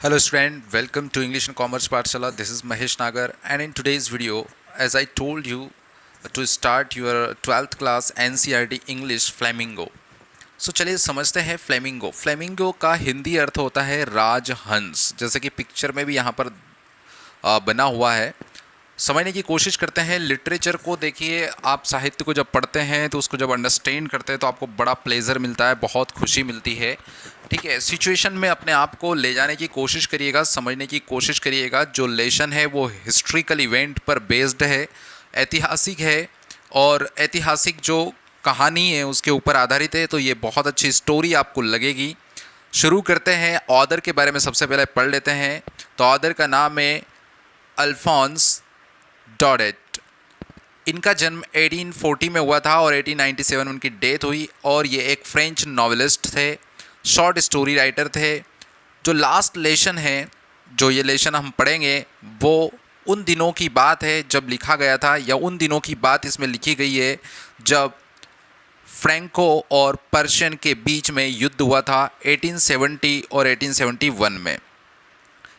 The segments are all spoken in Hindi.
Hello student, welcome to English and Commerce Pathshala. This is Mahesh Nagar, and in today's video, as I told you to start your 12th class NCERT English Flamingo. So चलिए समझते हैं फ्लेमिंगो। फ्लेमिंगो का हिंदी अर्थ होता है राजहंस, जैसे कि पिक्चर में भी यहाँ पर बना हुआ है। समझने की कोशिश करते हैं लिटरेचर को। देखिए, आप साहित्य को जब पढ़ते हैं तो उसको जब अंडरस्टैंड करते हैं तो आपको बड़ा प्लेजर मिलता है, बहुत खुशी मिलती है। ठीक है, सिचुएशन में अपने आप को ले जाने की कोशिश करिएगा, समझने की कोशिश करिएगा। जो लेसन है वो हिस्ट्रिकल इवेंट पर बेस्ड है, ऐतिहासिक है, और ऐतिहासिक जो कहानी है उसके ऊपर आधारित है, तो ये बहुत अच्छी स्टोरी आपको लगेगी। शुरू करते हैं। ऑथर के बारे में सबसे पहले पढ़ लेते हैं। तो ऑथर का नाम है अल्फोंस डॉडेट। इनका जन्म 1840 में हुआ था और 1897 में उनकी डेथ हुई, और ये एक फ्रेंच नॉवेलिस्ट थे, शॉर्ट स्टोरी राइटर थे। जो लास्ट लेसन है, जो ये लेसन हम पढ़ेंगे, वो उन दिनों की बात है जब लिखा गया था, या उन दिनों की बात इसमें लिखी गई है जब फ्रैंको और पर्शियन के बीच में युद्ध हुआ था 1870 और 1871 में।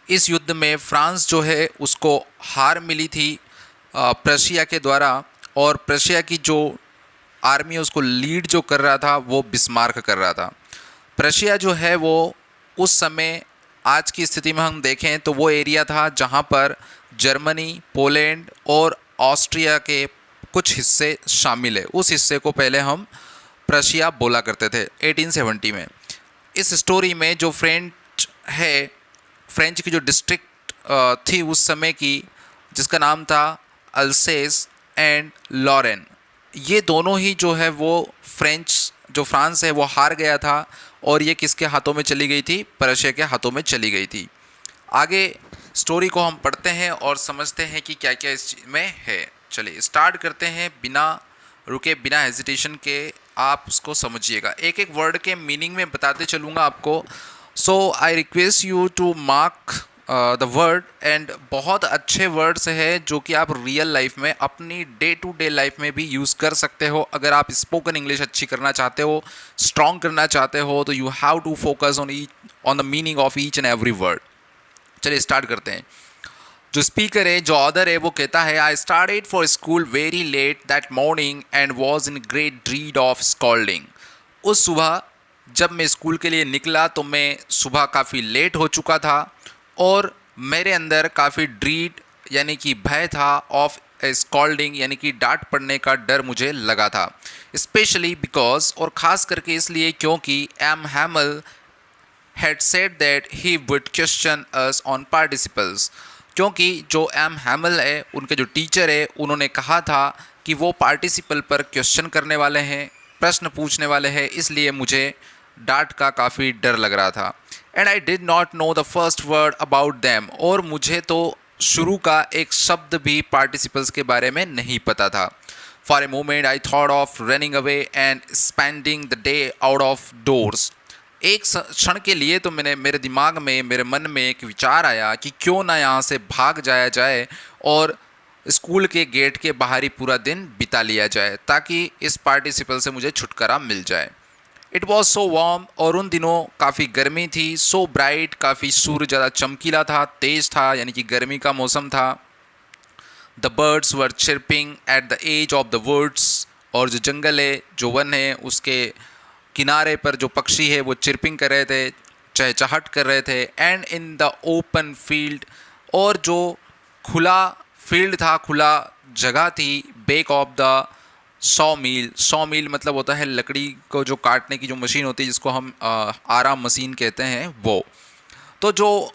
इस युद्ध में फ्रांस जो है उसको हार मिली थी प्रशिया के द्वारा, और प्रशिया की जो आर्मी उसको लीड जो कर रहा था वो बिस्मार्क कर रहा था। प्रशिया जो है वो उस समय, आज की स्थिति में हम देखें तो वो एरिया था जहाँ पर जर्मनी, पोलैंड और ऑस्ट्रिया के कुछ हिस्से शामिल है। उस हिस्से को पहले हम प्रशिया बोला करते थे 1870 में। इस स्टोरी में जो फ्रेंच की जो डिस्ट्रिक्ट थी उस समय की, जिसका नाम था अल्सेस एंड लॉरेन, ये दोनों ही जो है वो फ्रांस है वो हार गया था, और ये किसके हाथों में चली गई थी? प्रशिया के हाथों में चली गई थी। आगे स्टोरी को हम पढ़ते हैं और समझते हैं कि क्या क्या इस में है। चलिए स्टार्ट करते हैं, बिना रुके, बिना हेजिटेशन के आप उसको समझिएगा। एक एक वर्ड के मीनिंग में बताते चलूँगा आपको। So I request you to mark the word, and बहुत अच्छे वर्ड्स है जो कि आप रियल लाइफ में, अपनी डे टू डे लाइफ में भी यूज़ कर सकते हो। अगर आप स्पोकन इंग्लिश अच्छी करना चाहते हो, स्ट्रॉन्ग करना चाहते हो, तो you have to focus on the meaning of each and every word. चलिए स्टार्ट करते हैं। जो स्पीकर है, जो ऑथर है, वो कहता है, I started for school very late that morning and was in great dread of scolding. उस सुबह जब मैं स्कूल के लिए निकला तो मैं सुबह काफ़ी लेट हो चुका था, और मेरे अंदर काफ़ी ड्रीड यानी कि भय था, ऑफ स्कॉल्डिंग यानी कि डांट पड़ने का डर मुझे लगा था। स्पेशली बिकॉज, और ख़ास करके इसलिए क्योंकि M Hamel had said that he would question us on participles, क्योंकि जो एम हैमल है, उनके जो टीचर है, उन्होंने कहा था कि वो पार्टिसिपल पर क्वेश्चन करने वाले हैं, प्रश्न पूछने वाले हैं, इसलिए मुझे डांट का काफ़ी डर लग रहा था। And I did not know the first word about them, और मुझे तो शुरू का एक शब्द भी पार्टिसिपल्स के बारे में नहीं पता था। For a moment I thought of running away and spending the day out of doors. एक क्षण के लिए तो मेरे दिमाग में, मेरे मन में एक विचार आया कि क्यों ना यहाँ से भाग जाया जाए और स्कूल के गेट के बाहर ही पूरा दिन बिता लिया जाए, ताकि इस पार्टिसिपल से मुझे छुटकारा मिल जाए। इट वॉज सो वार्म, और उन दिनों काफ़ी गर्मी थी। सो ब्राइट, काफ़ी सूर्य ज़्यादा चमकीला था, तेज़ था, यानी कि गर्मी का मौसम था। The birds were chirping at the edge of the woods, और जो जंगल है, जो वन है, उसके किनारे पर जो पक्षी है वो चिरपिंग कर रहे थे, चहचहाट कर रहे थे। And in the open field, और जो खुला फील्ड था, खुला जगह थी, बैक ऑफ द सॉ मील मतलब होता है लकड़ी को जो काटने की जो मशीन होती है, जिसको हम आरा मशीन कहते हैं, वो। तो जो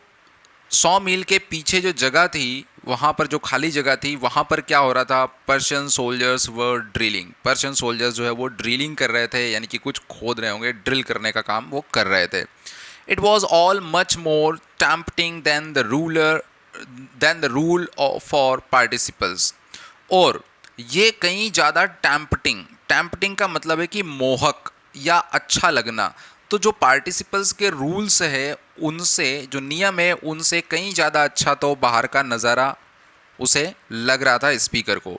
100 मील के पीछे जो जगह थी, वहाँ पर जो खाली जगह थी, वहाँ पर क्या हो रहा था? पर्शियन सोल्जर्स वर ड्रिलिंग। पर्शियन सोल्जर्स जो है वो ड्रिलिंग कर रहे थे, यानी कि कुछ खोद रहे होंगे, ड्रिल करने का काम वो कर रहे थे। It was all much more tempting than the rule for participles, और ये कहीं ज़्यादा टैम्पटिंग का मतलब है कि मोहक या अच्छा लगना। तो जो पार्टिसिपल्स के रूल्स है, उनसे, जो नियम है, उनसे कहीं ज़्यादा अच्छा तो बाहर का नज़ारा उसे लग रहा था स्पीकर को।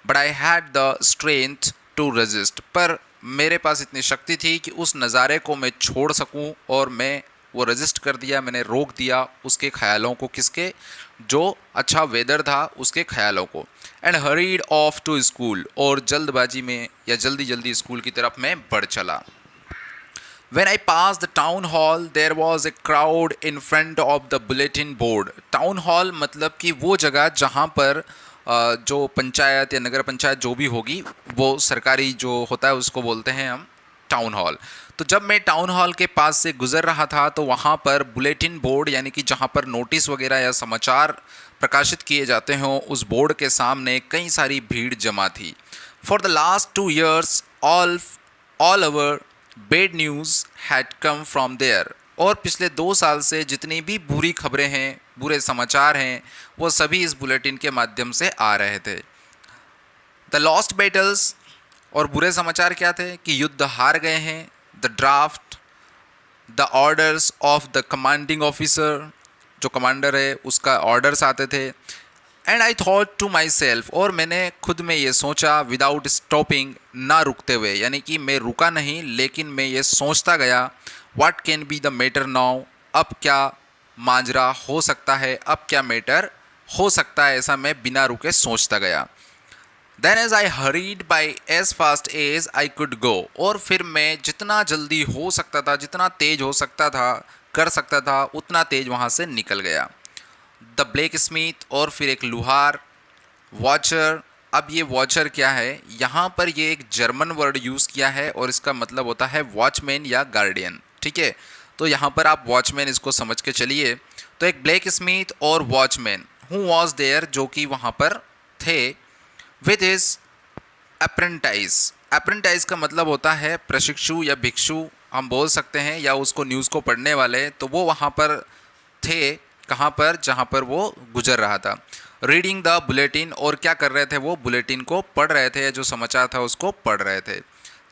But I had the strength to resist, पर मेरे पास इतनी शक्ति थी कि उस नज़ारे को मैं छोड़ सकूं और मैं वो रजिस्ट कर दिया, मैंने रोक दिया उसके ख्यालों को, किसके, जो अच्छा वेदर था उसके ख्यालों को। And hurried off to school, और जल्दबाजी में या जल्दी जल्दी स्कूल की तरफ मैं बढ़ चला। When I passed the town hall, there was a crowd in front of the bulletin board. Town hall मतलब कि वो जगह जहाँ पर जो पंचायत या नगर पंचायत जो भी होगी, वो सरकारी जो होता है उसको बोलते हैं हम टाउन हॉल। तो जब मैं टाउन हॉल के पास से गुजर रहा था तो वहाँ पर बुलेटिन बोर्ड यानी कि जहाँ पर नोटिस वगैरह या समाचार प्रकाशित किए जाते हों, उस बोर्ड के सामने कई सारी भीड़ जमा थी। For the last 2 years all over bad news had come from there, और पिछले 2 साल से जितनी भी बुरी खबरें हैं, बुरे समाचार हैं, वो सभी इस बुलेटिन के माध्यम से आ रहे थे। द लॉस्ट बैटल्स, और बुरे समाचार क्या थे कि युद्ध हार गए हैं। The draft, the orders of the commanding officer, जो कमांडर है उसका ऑर्डर्स आते थे। And I thought to myself, और मैंने खुद में ये सोचा, विदाउट स्टॉपिंग, ना रुकते हुए, यानी कि मैं रुका नहीं लेकिन मैं ये सोचता गया, what can be the matter now, अब क्या मांजरा हो सकता है, अब क्या मैटर हो सकता है, ऐसा मैं बिना रुके सोचता गया। Then as I hurried by as fast as I could go, और फिर मैं जितना जल्दी हो सकता था, जितना तेज हो सकता था, कर सकता था, उतना तेज वहाँ से निकल गया। द ब्लैक स्मिथ, और फिर एक लुहार। वॉचर, अब ये वॉचर क्या है, यहाँ पर ये एक जर्मन वर्ड यूज़ किया है और इसका मतलब होता है वॉचमैन या गार्डियन, ठीक है। तो यहाँ पर आप वॉचमैन इसको समझ के चलिए। तो एक ब्लैक स्मिथ और वॉचमैन हु वॉज देयर, जो कि वहाँ पर थे, विद हिज अप्रेंटाइज। अप्रेंटाइज का मतलब होता है प्रशिक्षु या भिक्षु हम बोल सकते हैं, या उसको न्यूज़ को पढ़ने वाले। तो वो वहाँ पर थे, कहाँ पर, जहाँ पर वो गुजर रहा था। रीडिंग द बुलेटिन, और क्या कर रहे थे वो, बुलेटिन को पढ़ रहे थे, जो समाचार था उसको पढ़ रहे थे।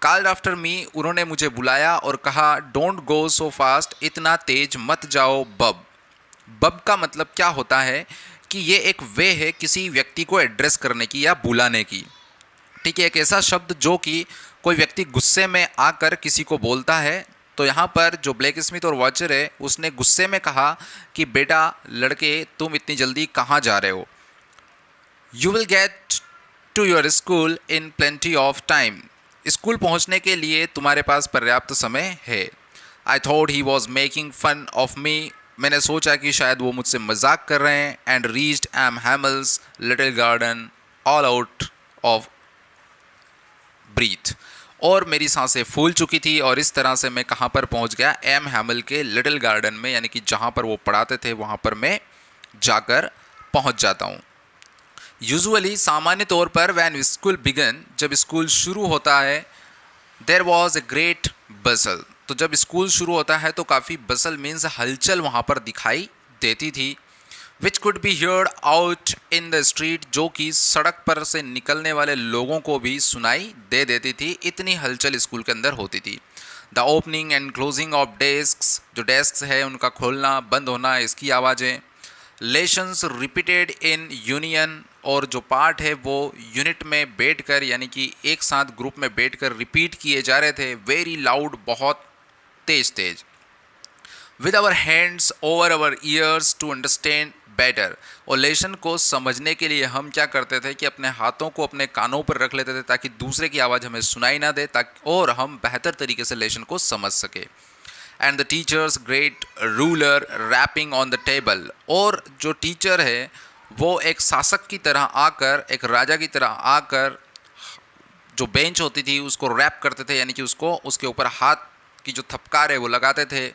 कॉल्ड आफ्टर मी, उन्होंने मुझे बुलाया और कहा, डोंट गो सो फास्ट, इतना तेज मत जाओ बब। बब का मतलब क्या होता है कि ये एक वे है किसी व्यक्ति को एड्रेस करने की या बुलाने की, ठीक है। एक ऐसा शब्द जो कि कोई व्यक्ति गुस्से में आकर किसी को बोलता है। तो यहाँ पर जो ब्लैक स्मिथ और वॉचर है उसने गुस्से में कहा कि बेटा लड़के, तुम इतनी जल्दी कहाँ जा रहे हो। You will get to your school in plenty of time, school पहुँचने के लिए तुम्हारे पास पर्याप्त समय है। I thought he was making fun of me, मैंने सोचा कि शायद वो मुझसे मजाक कर रहे हैं। And reached M Hamel's little garden all out of breath, और मेरी सांसें फूल चुकी थी, और इस तरह से मैं कहाँ पर पहुँच गया, एम हैमल के लिटिल गार्डन में, यानी कि जहाँ पर वो पढ़ाते थे वहाँ पर मैं जाकर पहुँच जाता हूँ। यूजुअली, सामान्य तौर पर, वैन स्कूल बिगन, जब स्कूल शुरू होता है, देर वॉज ए ग्रेट बसल, तो जब स्कूल शुरू होता है तो काफ़ी बसल मीन्स हलचल वहाँ पर दिखाई देती थी। Which could be heard out in the street, जो कि सड़क पर से निकलने वाले लोगों को भी सुनाई दे देती थी, इतनी हलचल स्कूल के अंदर होती थी। The opening and closing of desk, जो डेस्क है उनका खोलना बंद होना, इसकी आवाज़ें। लेशंस रिपीटेड इन यूनियन, और जो पार्ट है वो यूनिट में बैठकर, यानी कि एक साथ ग्रुप में बैठकर रिपीट किए जा रहे थे। वेरी लाउड, बहुत तेज तेज। With our hands over our ears to understand better, और लेशन को समझने के लिए हम क्या करते थे कि अपने हाथों को अपने कानों पर रख लेते थे ताकि दूसरे की आवाज़ हमें सुनाई ना दे, ताकि और हम बेहतर तरीके से लेशन को समझ सके। And the teacher's great ruler rapping on the table, और जो टीचर है वो एक शासक की तरह आकर, एक राजा की तरह आकर, जो बेंच होती थी उसको रैप करते थे, यानी कि उसको, उसके ऊपर हाथ की जो थपकार है वो लगाते थे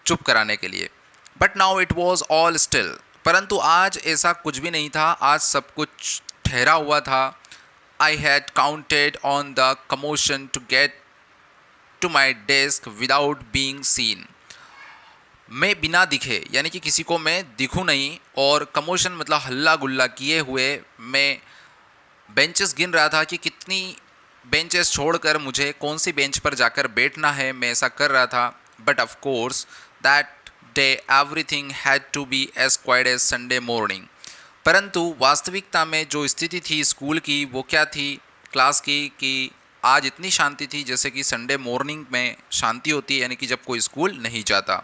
चुप कराने के लिए। But now it was all still, परंतु आज ऐसा कुछ भी नहीं था, आज सब कुछ ठहरा हुआ था। I had counted on the commotion to get to my desk without being seen, मैं बिना दिखे, यानी कि किसी को मैं दिखूँ नहीं, और कमोशन मतलब हल्ला गुल्ला किए हुए मैं बेंचेस गिन रहा था कि कितनी बेंचेस छोड़कर मुझे कौन सी बेंच पर जाकर बैठना है, मैं ऐसा कर रहा था। But of course that day everything had to be as quiet as Sunday morning, परंतु वास्तविकता में जो स्थिति थी स्कूल की वो क्या थी, क्लास की, कि आज इतनी शांति थी जैसे कि संडे मॉर्निंग में शांति होती है, यानी कि जब कोई स्कूल नहीं जाता।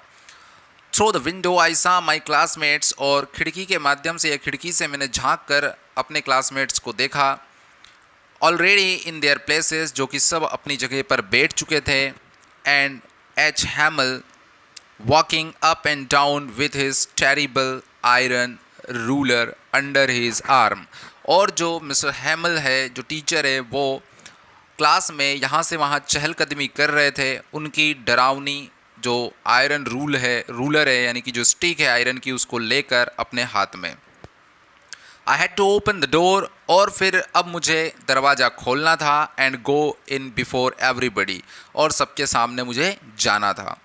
थ्रू द विंडो आई सा माई क्लासमेट्स, और खिड़की के माध्यम से या खिड़की से मैंने झांक कर अपने क्लासमेट्स को देखा। ऑलरेडी इन देयर प्लेसेस, जो कि सब अपनी जगह पर बैठ चुके थे। And H हैमल walking up and down with his terrible iron ruler under his arm, और जो मिस्टर हैमल है, जो टीचर है, वो क्लास में यहाँ से वहाँ चहलकदमी कर रहे थे, उनकी डरावनी जो आयरन रूलर है, यानी कि जो स्टिक है आयरन की, उसको लेकर अपने हाथ में। I had to open the door, और फिर अब मुझे दरवाज़ा खोलना था। And go in before everybody, और सबके सामने मुझे जाना था।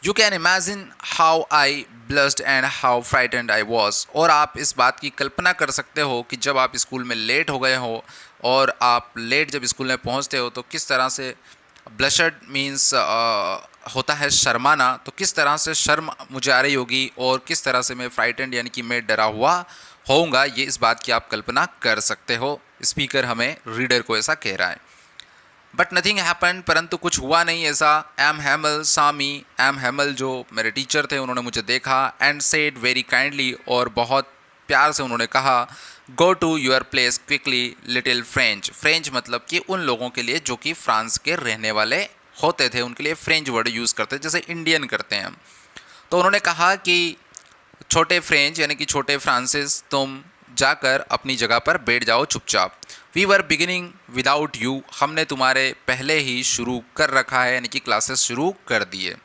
You can imagine how I blushed and how frightened I was, और आप इस बात की कल्पना कर सकते हो कि जब आप स्कूल में लेट हो गए हो और आप लेट जब स्कूल में पहुंचते हो तो किस तरह से ब्लशड मीन्स होता है शर्माना, तो किस तरह से शर्म मुझे आ रही होगी और किस तरह से मैं फ्राइटेंड यानी कि मैं डरा हुआ होऊंगा, ये इस बात की आप कल्पना कर सकते हो। स्पीकर हमें रीडर को ऐसा कह रहा है। बट नथिंग हैपन, परंतु कुछ हुआ नहीं ऐसा। एम हैमल सामी, एम हैमल जो मेरे टीचर थे, उन्होंने मुझे देखा। एंड सेड वेरी काइंडली, और बहुत प्यार से उन्होंने कहा, go to your place quickly little French. French मतलब कि उन लोगों के लिए जो कि फ्रांस के रहने वाले होते थे, उनके लिए फ्रेंच वर्ड यूज़ करते हैं, जैसे इंडियन करते हैं। तो उन्होंने कहा कि छोटे फ्रेंच यानी कि छोटे फ्रांसिस, तुम जाकर अपनी जगह पर बैठ जाओ चुपचाप। We were beginning without you, हमने तुम्हारे पहले ही शुरू कर रखा है, यानी कि क्लासेस शुरू कर दिए।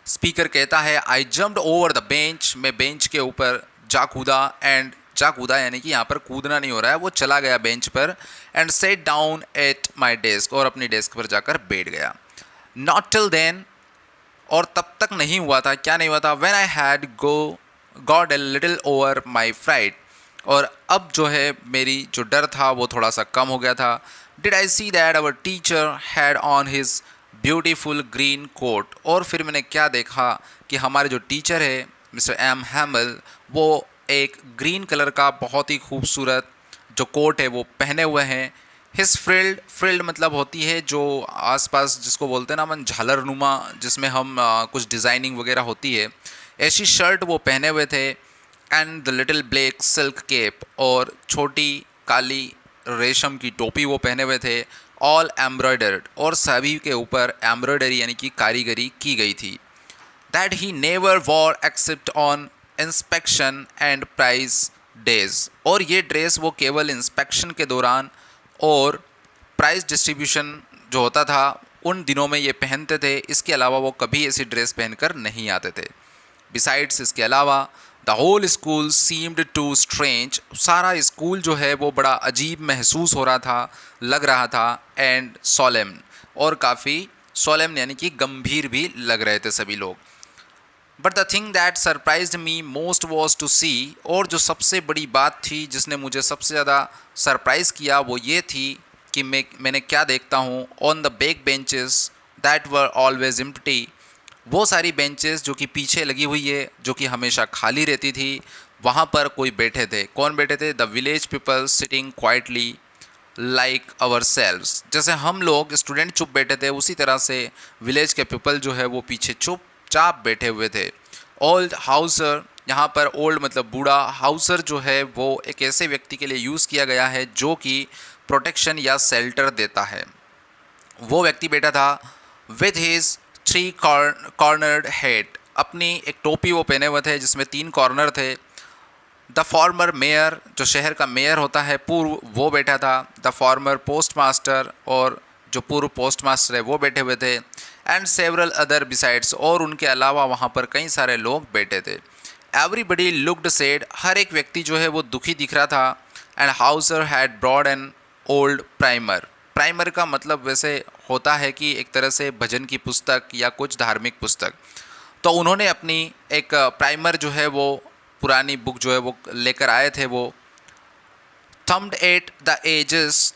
स्पीकर कहता है, आई जम्प्ड ओवर द बेंच, मैं बेंच के ऊपर जा कूदा। एंड जा कूदा यानी कि यहाँ पर कूदना नहीं हो रहा है, वो चला गया बेंच पर। And set down at my desk, और अपनी डेस्क पर जाकर बैठ गया। नॉट टिल देन, और तब तक नहीं हुआ था, क्या नहीं हुआ था, when I had got a little over my fright, और अब जो है मेरी जो डर था वो थोड़ा सा कम हो गया था। Did I see that our teacher had on his beautiful green coat, और फिर मैंने क्या देखा कि हमारे जो टीचर है मिस्टर एम हैमल, वो एक ग्रीन कलर का बहुत ही खूबसूरत जो कोट है वो पहने हुए हैं। हिज फ्रिल्ड मतलब होती है जो आसपास जिसको बोलते हैं ना अपन झालरनुमा, जिसमें हम कुछ डिज़ाइनिंग वगैरह होती है, ऐसी शर्ट वो पहने हुए थे। And the little black silk cap, और छोटी काली रेशम की टोपी वो पहने हुए थे। ऑल एम्ब्रॉयडर्ड, और सभी के ऊपर एम्ब्रॉयडरी यानी कि कारीगरी की गई थी। That he never wore except on inspection and prize days, और ये ड्रेस वो केवल इंस्पेक्शन के दौरान और प्राइस डिस्ट्रीब्यूशन जो होता था उन दिनों में ये पहनते थे। इसके अलावा वो कभी ऐसी ड्रेस पहनकर नहीं आते थे। बिसाइड्स, इसके अलावा the whole school seemed too strange, सारा स्कूल जो है वो बड़ा अजीब महसूस हो रहा था, लग रहा था। एंड सोलेम, और काफ़ी सोलेम यानी कि गंभीर भी लग रहे थे सभी लोग। But the thing that surprised me most was to see, और जो सबसे बड़ी बात थी जिसने मुझे सबसे ज़्यादा सरप्राइज़ किया वो ये थी कि मैंने क्या देखता हूँ, on the back benches that were always empty, वो सारी बेंचेस जो कि पीछे लगी हुई है, जो कि हमेशा खाली रहती थी, वहाँ पर कोई बैठे थे। कौन बैठे थे? The village people sitting quietly like ourselves, जैसे हम लोग स्टूडेंट चुप बैठे थे उसी तरह से विलेज के पीपल जो है वो पीछे चुपचाप बैठे हुए थे। ओल्ड हाउसर, यहाँ पर ओल्ड मतलब बूढ़ा, हाउसर जो है वो एक ऐसे व्यक्ति के लिए यूज़ किया गया है जो कि प्रोटेक्शन या शेल्टर देता है। वो व्यक्ति बैठा था विथ हिज 3 कॉर्नर्ड हेड, अपनी एक टोपी वो पहने हुए थे जिसमें 3 कॉर्नर थे। द फॉर्मर मेयर, जो शहर का मेयर होता है पूर्व, वो बैठा था। द फॉर्मर पोस्ट मास्टर, और जो पूर्व पोस्ट मास्टर है वो बैठे हुए थे। एंड सेवरल अदर बिसाइड्स, और उनके अलावा वहाँ पर कई सारे लोग बैठे थे। एवरीबडी लुक्ड सैड, हर एक व्यक्ति जो है वो दुखी दिख रहा था। And Hauser had broad an old primer, primer का मतलब वैसे होता है कि एक तरह से भजन की पुस्तक या कुछ धार्मिक पुस्तक, तो उन्होंने अपनी एक प्राइमर जो है वो पुरानी बुक जो है वो लेकर आए थे। वो थम्ड एट द एजेस,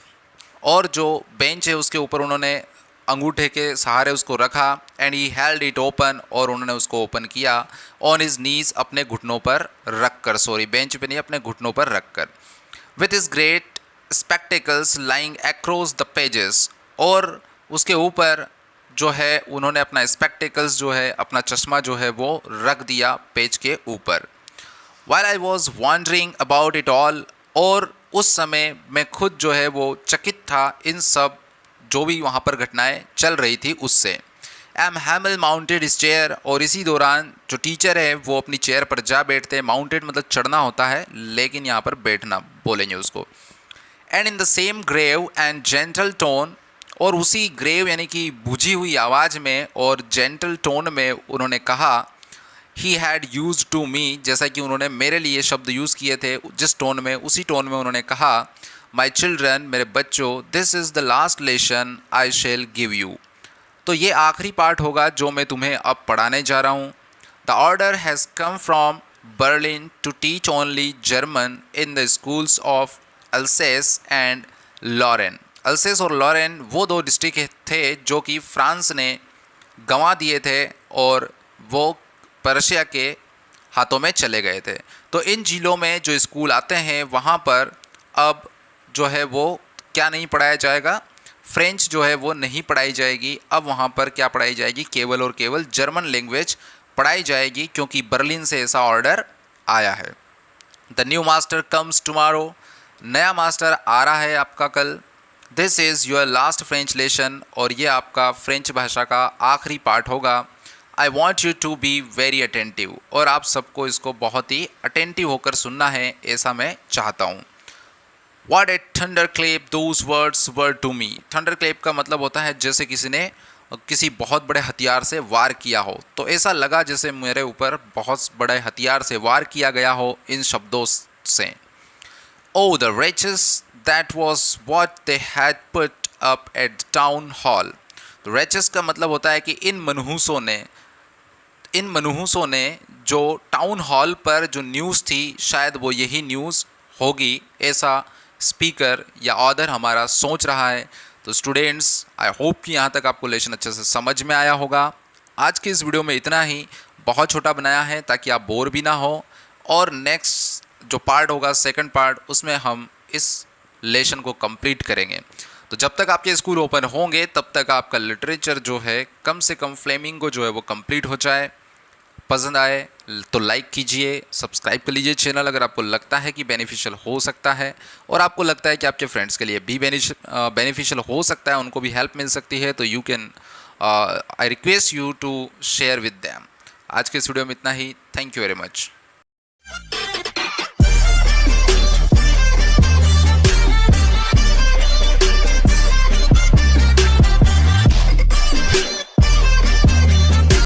और जो बेंच है उसके ऊपर उन्होंने अंगूठे के सहारे उसको रखा। And he held it open, और उन्होंने उसको ओपन किया। ऑन हिज नीज, अपने घुटनों पर रख कर, सॉरी बेंच पे नहीं, अपने घुटनों पर रख कर। With his great spectacles lying across the pages, और उसके ऊपर जो है उन्होंने अपना स्पेक्टिकल्स जो है, अपना चश्मा जो है वो रख दिया पेज के ऊपर। While I was wondering about it all, और उस समय मैं खुद जो है वो चकित था इन सब जो भी वहाँ पर घटनाएं चल रही थी उससे। एम हैमल माउंटेड इस चेयर, और इसी दौरान जो टीचर है वो अपनी चेयर पर जा बैठते हैं। माउंटेड मतलब चढ़ना होता है, लेकिन यहाँ पर बैठना बोलेंगे उसको। And in the same grave and gentle tone, और उसी ग्रेव यानी कि बुझी हुई आवाज़ में और जेंटल टोन में उन्होंने कहा, he had used to me, जैसा कि उन्होंने मेरे लिए शब्द यूज़ किए थे जिस टोन में, उसी टोन में उन्होंने कहा, माई चिल्ड्रन, मेरे बच्चों, this is the last lesson I shall give you, तो ये आखिरी पार्ट होगा जो मैं तुम्हें अब पढ़ाने जा रहा हूँ। The order has come from Berlin to teach only German in the schools of Alsace and Lorraine. Alsace और लॉरेन वो दो डिस्ट्रिक्ट थे जो कि फ्रांस ने गंवा दिए थे और वो पर्शिया के हाथों में चले गए थे। तो इन जिलों में जो स्कूल आते हैं वहाँ पर अब जो है वो क्या नहीं पढ़ाया जाएगा, फ्रेंच जो है वो नहीं पढ़ाई जाएगी। अब वहाँ पर क्या पढ़ाई जाएगी, केवल और केवल जर्मन लैंग्वेज पढ़ाई जाएगी, क्योंकि बर्लिन से ऐसा ऑर्डर आया है। The new master comes tomorrow, नया मास्टर आ रहा है आपका कल। This is your last French lesson, और ये आपका फ्रेंच भाषा का आखिरी पार्ट होगा। I want you to be very attentive, और आप सबको इसको बहुत ही अटेंटिव होकर सुनना है, ऐसा मैं चाहता हूँ। What a thunderclap those words were to me। थंडरक्लेप का मतलब होता है जैसे किसी ने किसी बहुत बड़े हथियार से वार किया हो, तो ऐसा लगा जैसे मेरे ऊपर बहुत बड़े हथियार से वार किया गया हो इन शब्दों से। Oh the wretches, that was what they had put up at the town hall। तो wretches का मतलब होता है कि इन मनहूसों ने जो टाउन हॉल पर जो न्यूज़ थी, शायद वो यही न्यूज़ होगी, ऐसा स्पीकर या ऑथर हमारा सोच रहा है। तो स्टूडेंट्स, आई होप कि यहाँ तक आपको लेसन अच्छे से समझ में आया होगा। आज के इस वीडियो में इतना ही, बहुत छोटा बनाया है ताकि आप बोर भी ना हो, और नेक्स्ट जो पार्ट होगा, सेकंड पार्ट, उसमें हम इस लेसन को कंप्लीट करेंगे। तो जब तक आपके स्कूल ओपन होंगे तब तक आपका लिटरेचर जो है कम से कम फ्लेमिंगो जो है वो कंप्लीट हो जाए। पसंद आए तो लाइक कीजिए, सब्सक्राइब कर लीजिए चैनल अगर आपको लगता है कि बेनिफिशियल हो सकता है, और आपको लगता है कि आपके फ्रेंड्स के लिए भी बेनिफिशियल हो सकता है, उनको भी हेल्प मिल सकती है, तो you can, I request you to share with them. आज के इस वीडियो में इतना ही। Thank you very much.